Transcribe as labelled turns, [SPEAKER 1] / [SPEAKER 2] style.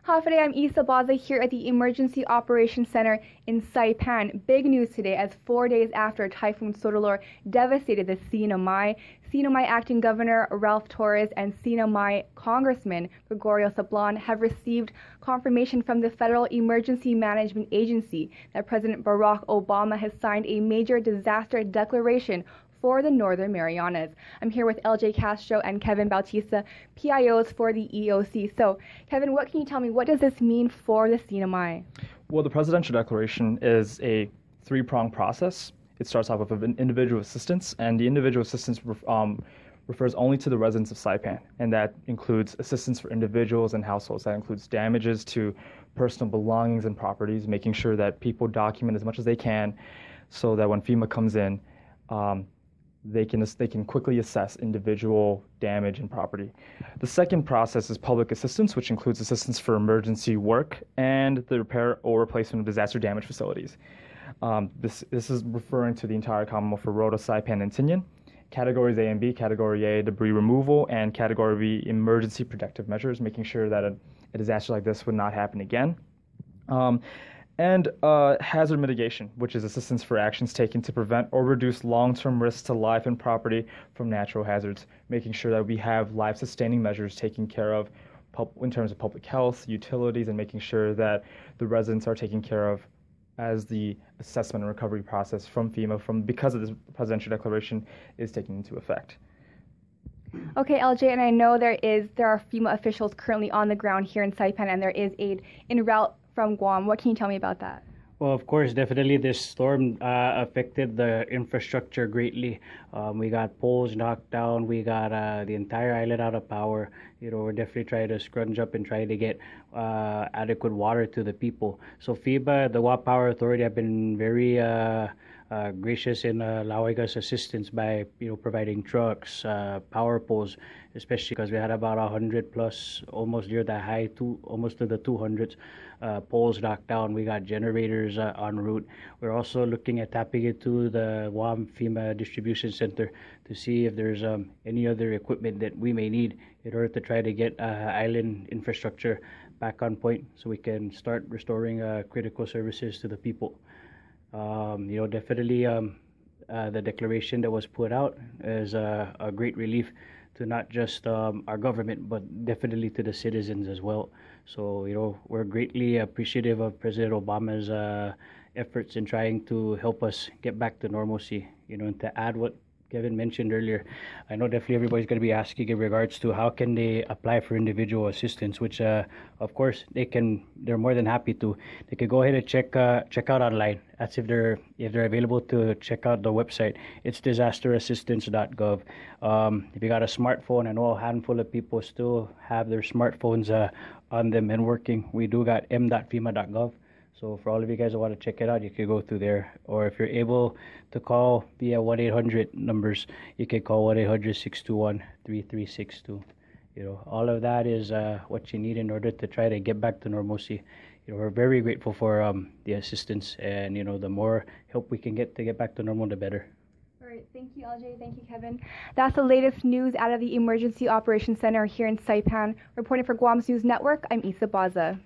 [SPEAKER 1] Today, I'm Isa Baza here at the Emergency Operations Center in Saipan. Big news today as 4 days after Typhoon Sodalor devastated the Sinai Acting Governor Ralph Torres and Sinai Congressman Gregorio Sablan have received confirmation from the Federal Emergency Management Agency that President Barack Obama has signed a major disaster declaration for the Northern Marianas. I'm here with LJ Castro and Kevin Bautista, PIOs for the EOC. So, Kevin, what can you tell me? What does this mean for the Sinai?
[SPEAKER 2] Well, the presidential declaration is a three-pronged process. It starts off with an individual assistance, and the individual assistance refers only to the residents of Saipan, and that includes assistance for individuals and households. That includes damages to personal belongings and properties, making sure that people document as much as they can so that when FEMA comes in, they can quickly assess individual damage and property. The second process is public assistance, which includes assistance for emergency work and the repair or replacement of disaster damage facilities. This is referring to the entire Commonwealth for Rota, Saipan, and Tinian. Categories A and B, Category A, debris removal, and Category B, emergency protective measures, making sure that a disaster like this would not happen again. And hazard mitigation, which is assistance for actions taken to prevent or reduce long-term risks to life and property from natural hazards, making sure that we have life-sustaining measures taken care of in terms of public health, utilities, and making sure that the residents are taken care of as the assessment and recovery process from FEMA, because of this presidential declaration, is taken into effect.
[SPEAKER 1] Okay, LJ, and I know there are FEMA officials currently on the ground here in Saipan, and there is aid en route from Guam. What can you tell me about that?
[SPEAKER 3] Well, of course, definitely this storm affected the infrastructure greatly. We got poles knocked down. We got the entire island out of power. We're definitely trying to scrunch up and try to get adequate water to the people. So FEMA, the Guam Power Authority, have been very gracious in allowing us assistance by providing trucks, power poles, especially because we had about 100 plus, almost near the high, almost to the 200s poles knocked down. We got generators en route. We're also looking at tapping into the Guam FEMA Distribution Center to see if there's any other equipment that we may need in order to try to get island infrastructure back on point so we can start restoring critical services to the people. Definitely the declaration that was put out is a great relief to not just our government, but definitely to the citizens as well. So, we're greatly appreciative of President Obama's efforts in trying to help us get back to normalcy. And to add what Kevin mentioned earlier, I know definitely everybody's going to be asking in regards to how can they apply for individual assistance, which of course they're more than happy to. They could go ahead and check out online. That's if they're available to check out the website. It's disasterassistance.gov. If you got a smartphone, I know a handful of people still have their smartphones on them and working. We do got m.fema.gov. So for all of you guys who want to check it out, you can go through there. Or if you're able to call via 1-800 numbers, you can call 1-800-621-3362. All of that is what you need in order to try to get back to normalcy. We're very grateful for the assistance, and the more help we can get to get back to normal, the better.
[SPEAKER 1] All right, thank you, LJ. Thank you, Kevin. That's the latest news out of the Emergency Operations Center here in Saipan. Reporting for Guam's News Network, I'm Isa Baza.